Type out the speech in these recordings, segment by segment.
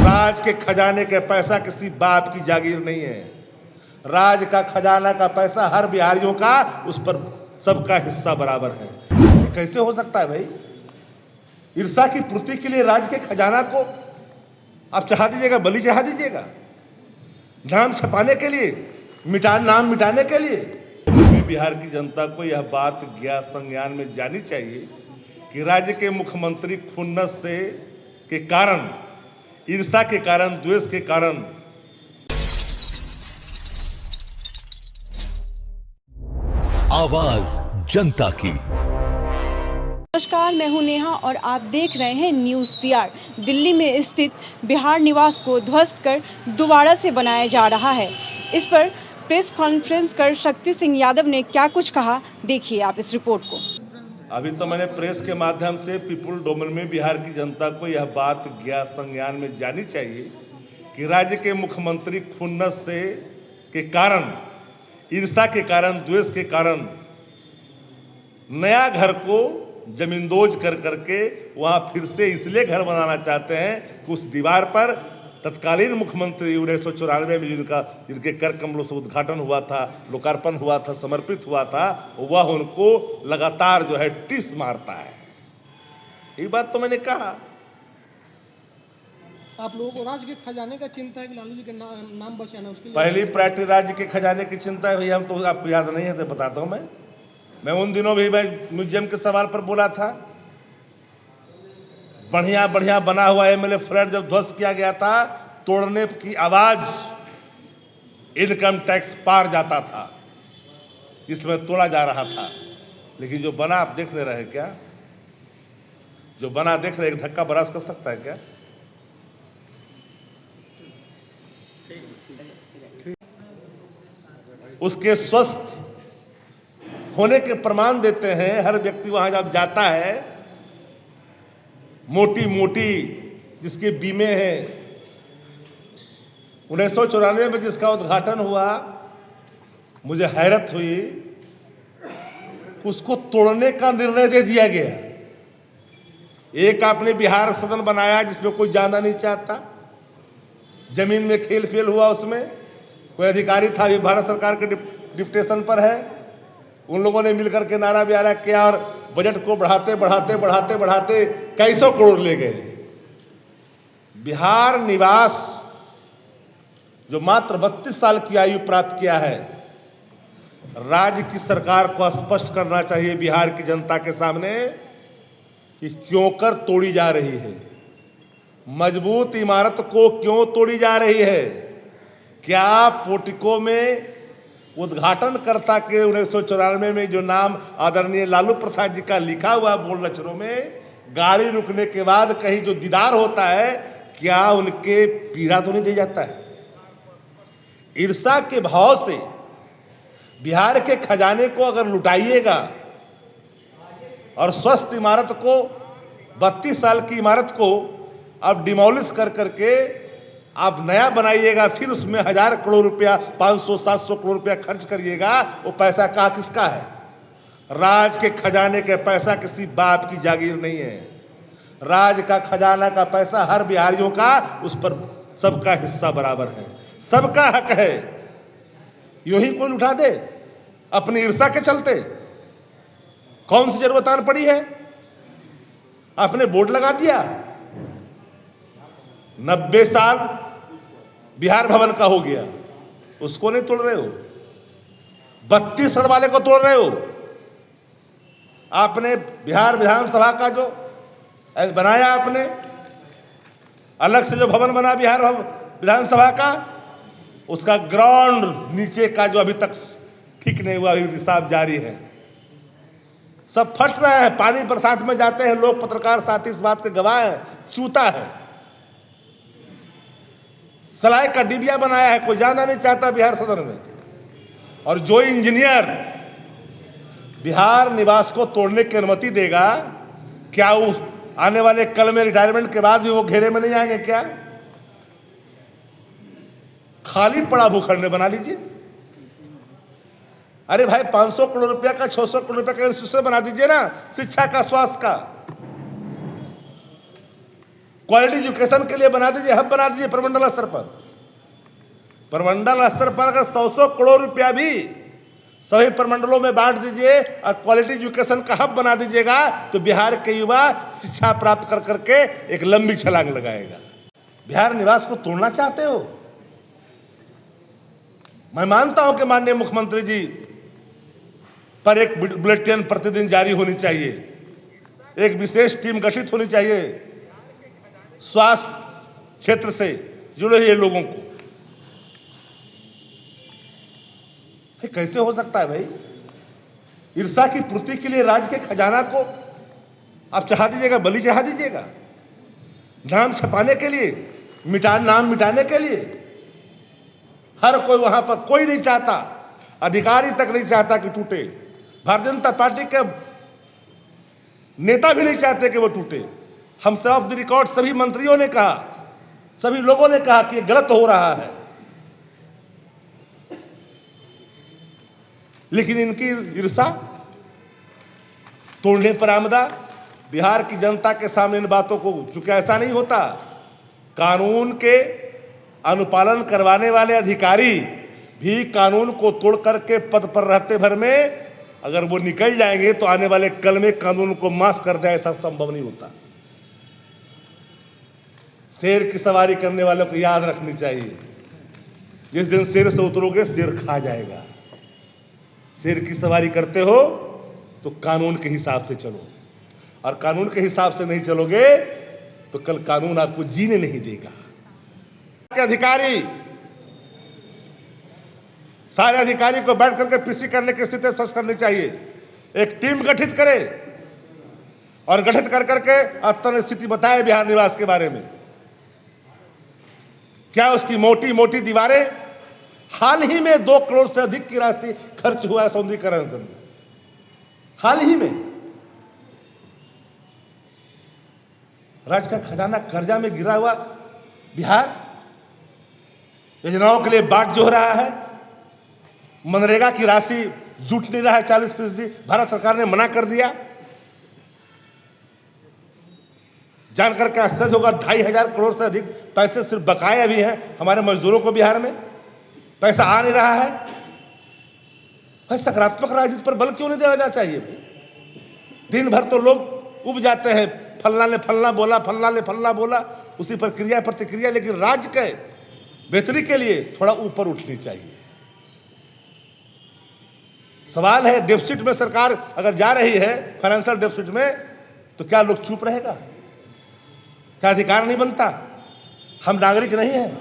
राज के खजाने का पैसा किसी बाप की जागीर नहीं है। राज का खजाना का पैसा हर बिहारियों का, उस पर सबका हिस्सा बराबर है। ये कैसे हो सकता है भाई? ईर्षा की पूर्ति के लिए राज के खजाना को आप चढ़ा दीजिएगा, बलि चढ़ा दीजिएगा, नाम छपाने के लिए, नाम मिटाने के लिए। बिहार की जनता को यह बात संज्ञान में जानी चाहिए कि राज्य के मुख्यमंत्री खुन्नस से के कारण, ईर्षा के कारण, द्वेष के कारण आवाज जनता की। नमस्कार, मैं हूं नेहा और आप देख रहे हैं न्यूज़ PR। दिल्ली में स्थित बिहार निवास को ध्वस्त कर दोबारा से बनाया जा रहा है। इस पर प्रेस कॉन्फ्रेंस कर शक्ति सिंह यादव ने क्या कुछ कहा, देखिए आप इस रिपोर्ट को। अभी तो मैंने प्रेस के माध्यम से पीपुल डोमेन में बिहार की जनता को यह बात संज्ञान में जानी चाहिए कि राज्य के मुख्यमंत्री खुन्नस से के कारण, ईर्षा के कारण, द्वेष के कारण नया घर को जमींदोज कर करके वहां फिर से इसलिए घर बनाना चाहते हैं कि उस दीवार पर तत्कालीन मुख्यमंत्री 1994 में जिनके कर कमलों से उद्घाटन हुआ था, लोकार्पण हुआ था, समर्पित हुआ था, वह उनको लगातार जो है टिस मारता है। ये बात तो मैंने कहा। आप लोगों को राज्य के खजाने का चिंता है कि लालू जी के नाम बचाना, उसके लिए पहली प्रायोरिटी राज्य के खजाने की चिंता है भैया। हम तो आपको याद नहीं है तो बताता हूं मैं उन दिनों भी म्यूजियम के सवाल पर बोला था, बढ़िया बढ़िया बना हुआ MLA फ्लैट जब ध्वस्त किया गया था, तोड़ने की आवाज इनकम टैक्स पार जाता था, इसमें तोड़ा जा रहा था। लेकिन जो बना आप देख नहीं रहे क्या? जो बना देख रहे, एक धक्का बरास कर सकता है क्या? उसके स्वस्थ होने के प्रमाण देते हैं हर व्यक्ति वहां जब जाता है। मोटी मोटी जिसके बीमे हैं, 1994 में जिसका उद्घाटन हुआ, मुझे हैरत हुई, उसको तोड़ने का निर्णय दे दिया गया। एक आपने बिहार सदन बनाया जिसमें कोई जाना नहीं चाहता, जमीन में खेल फेल हुआ, उसमें कोई अधिकारी था, ये भारत सरकार के डिप्टेशन पर है, उन लोगों ने मिलकर के नारा बिहारा किया और बजट को बढ़ाते बढ़ाते बढ़ाते बढ़ाते कई सौ करोड़ ले गए। बिहार निवास जो मात्र 32 साल की आयु प्राप्त किया है, राज्य की सरकार को स्पष्ट करना चाहिए बिहार की जनता के सामने कि क्यों कर तोड़ी जा रही है, मजबूत इमारत को क्यों तोड़ी जा रही है। क्या पोर्टिको में उद्घाटनकर्ता के 1994 में जो नाम आदरणीय लालू प्रसाद जी का लिखा हुआ बोल्ड अक्षरों में, गाड़ी रुकने के बाद कहीं जो दीदार होता है, क्या उनके पीड़ा तो नहीं दे जाता है? ईर्षा के भाव से बिहार के खजाने को अगर लुटाइएगा और स्वस्थ इमारत को, 32 साल की इमारत को अब डिमोलिश कर करके आप नया बनाइएगा, फिर उसमें 1000 करोड़ रुपया, 500-700 करोड़ रुपया खर्च करिएगा, वो पैसा कहाँ किसका है? राज के खजाने का पैसा किसी बाप की जागीर नहीं है। राज का खजाना का पैसा हर बिहारियों का, उस पर सबका हिस्सा बराबर है, सबका हक है। यूं ही कोई उठा दे अपनी ईर्षा के चलते? कौन सी जरूरत आन पड़ी है? आपने बोर्ड लगा दिया, 90 साल बिहार भवन का हो गया, उसको नहीं तोड़ रहे हो। 32 साल वाले को तोड़ रहे हो। आपने बिहार विधानसभा का जो बनाया, आपने अलग से जो भवन बना बिहार विधानसभा का, उसका ग्राउंड नीचे का जो अभी तक ठीक नहीं हुआ, अभी हिसाब जारी है। सब फट रहे हैं, पानी बरसात में जाते हैं लोग, पत्रकार साथी इस बात के गवाह हैं, चूता है। सलाई का डिबिया बनाया है, कोई जाना नहीं चाहता बिहार सदन में। और जो इंजीनियर बिहार निवास को तोड़ने की अनुमति देगा, क्या वो आने वाले कल में रिटायरमेंट के बाद भी वो घेरे में नहीं आएंगे क्या? खाली पड़ा भूखंड बना लीजिए। अरे भाई 500 करोड़ रुपया का, 600 करोड़ रुपया का इंस्टीट्यूशन बना दीजिए ना, शिक्षा का, स्वास्थ्य का। क्वालिटी एजुकेशन के लिए बना दीजिए, हब बना दीजिए प्रमंडल स्तर पर। प्रमंडल स्तर पर अगर 100 करोड़ रुपया भी सभी प्रमंडलों में बांट दीजिए और क्वालिटी एजुकेशन का हब बना दीजिएगा तो बिहार के युवा शिक्षा प्राप्त कर करके एक लंबी छलांग लगाएगा। बिहार निवास को तोड़ना चाहते हो? मैं मानता हूं कि माननीय मुख्यमंत्री जी पर एक बुलेटिन प्रतिदिन जारी होनी चाहिए, एक विशेष टीम गठित होनी चाहिए स्वास्थ्य क्षेत्र से जुड़े हुए लोगों को। कैसे हो सकता है भाई? ईर्षा की पूर्ति के लिए राज्य के खजाना को आप चढ़ा दीजिएगा, बलि चढ़ा दीजिएगा, नाम छपाने के लिए, नाम मिटाने के लिए। हर कोई वहां पर, कोई नहीं चाहता, अधिकारी तक नहीं चाहता कि टूटे। भारतीय जनता पार्टी के नेता भी नहीं चाहते कि वो टूटे। हम सब ऑफ द रिकॉर्ड सभी मंत्रियों ने कहा, सभी लोगों ने कहा कि ये गलत हो रहा है, लेकिन इनकी ईर्षा तोड़ने पर आमदा। बिहार की जनता के सामने इन बातों को, चूंकि ऐसा नहीं होता, कानून के अनुपालन करवाने वाले अधिकारी भी कानून को तोड़ करके पद पर रहते भर में अगर वो निकल जाएंगे तो आने वाले कल में कानून को माफ कर दे, ऐसा संभव नहीं होता। शेर की सवारी करने वालों को याद रखनी चाहिए, जिस दिन शेर से उतरोगे शेर खा जाएगा। शेर की सवारी करते हो तो कानून के हिसाब से चलो, और कानून के हिसाब से नहीं चलोगे तो कल कानून आपको जीने नहीं देगा। अधिकारी, सारे अधिकारी को बैठ करके पीसी करने की स्थिति स्पष्ट करनी चाहिए। एक टीम गठित करे और गठित कर करके अत्यंत स्थिति बताए बिहार निवास के बारे में। क्या उसकी मोटी मोटी दीवारें, हाल ही में 2 करोड़ से अधिक की राशि खर्च हुआ है सौंदर्यीकरण करने, हाल ही में। राज्य का खजाना कर्जा में गिरा हुआ बिहार योजनाओं के लिए बाट जोह रहा है। मनरेगा की राशि जुट नहीं रहा है, 40%। भारत सरकार ने मना कर दिया। जानकर के आश्चर्य होगा, 2,500 करोड़ से अधिक पैसे सिर्फ बकाए अभी हैं हमारे मजदूरों को। बिहार में पैसा आ नहीं रहा है। भाई सकारात्मक राजनीति पर बल क्यों नहीं देना चाहिए? दिन भर तो लोग उब जाते हैं, फलना ने फलना बोला, फलना ने फलना बोला, उसी पर क्रिया प्रतिक्रिया। लेकिन राज्य के बेहतरी के लिए थोड़ा ऊपर उठनी चाहिए। सवाल है, डेफिसिट में सरकार अगर जा रही है, फाइनेंशियल डेफिसिट में, तो क्या लोग चुप रहेगा? क्या अधिकार नहीं बनता? हम नागरिक नहीं हैं?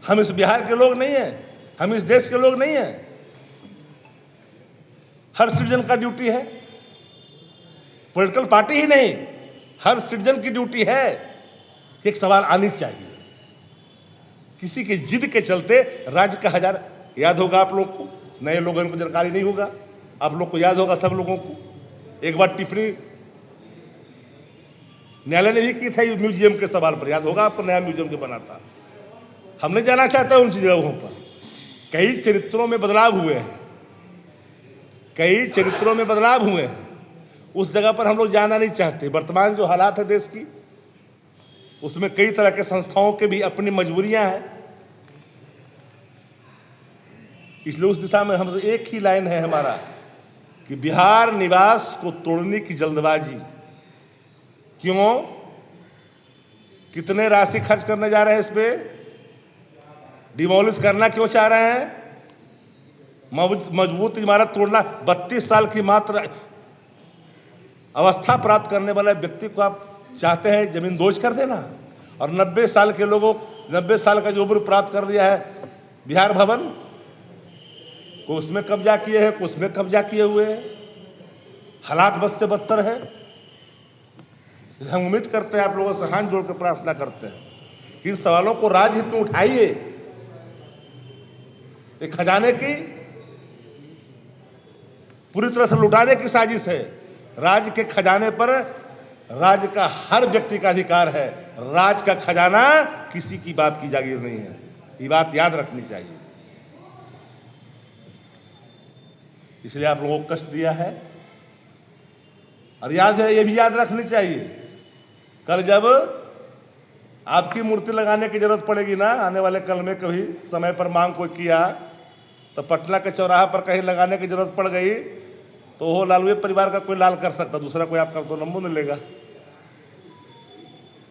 हम इस बिहार के लोग नहीं हैं? हम इस देश के लोग नहीं हैं? हर सिटीजन का ड्यूटी है, पॉलिटिकल पार्टी ही नहीं, हर सिटीजन की ड्यूटी है कि एक सवाल आनी चाहिए। किसी की जिद के चलते राज्य का हजार, याद होगा आप लोग को, नए लोगों को जानकारी नहीं होगा, आप लोग को याद होगा सब लोगों को। एक बार टिप्पणी न्यायालय ने भी की था म्यूजियम के सवाल पर, याद होगा आपको, नया म्यूजियम जो बना था। हम नहीं जाना चाहते उन जगहों पर। कई चरित्रों में बदलाव हुए हैं, कई चरित्रों में बदलाव हुए हैं, उस जगह पर हम लोग जाना नहीं चाहते। वर्तमान जो हालात है देश की, उसमें कई तरह के संस्थाओं के भी अपनी मजबूरियां हैं। इसलिए उस दिशा में हम एक ही लाइन है हमारा कि बिहार निवास को तोड़ने की जल्दबाजी क्यों? कितने राशि खर्च करने जा रहे हैं इस पे? डिमोलिश करना क्यों चाह रहे हैं? मजबूत इमारत तोड़ना। 32 साल की मात्र अवस्था प्राप्त करने वाले व्यक्ति को आप चाहते हैं जमीन दोज कर देना, और 90 साल के लोगों, 90 साल का जो उम्र प्राप्त कर लिया है बिहार भवन को, उसमें कब्जा किए हैं, को उसमें कब्जा किए हुए हैं। हालात बद से बदतर है। हम उम्मीद करते हैं, आप लोगों से हाथ जोड़कर प्रार्थना करते हैं कि इन सवालों को राजहित में उठाइए। एक खजाने की पूरी तरह से लुटाने की साजिश है। राज्य के खजाने पर राज्य का हर व्यक्ति का अधिकार है। राज्य का खजाना किसी की बाप की जागीर नहीं है, ये बात याद रखनी चाहिए। इसलिए आप लोगों को कष्ट दिया है, और याद है, ये भी याद रखनी चाहिए कल जब आपकी मूर्ति लगाने की जरूरत पड़ेगी ना, आने वाले कल में कभी समय पर मांग कोई किया तो पटना के चौराहा पर कहीं लगाने की जरूरत पड़ गई तो वो लालू परिवार का कोई लाल कर सकता, दूसरा कोई आपका तो नंबर नहीं लेगा।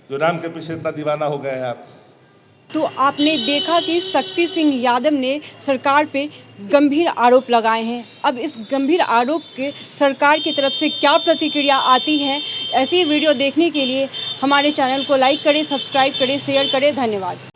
जो राम के पीछे इतना दीवाना हो गए हैं आप। तो आपने देखा कि शक्ति सिंह यादव ने सरकार पे गंभीर आरोप लगाए हैं। अब इस गंभीर आरोप के सरकार की तरफ से क्या प्रतिक्रिया आती है, ऐसी वीडियो देखने के लिए हमारे चैनल को लाइक करें, सब्सक्राइब करें, शेयर करें। धन्यवाद।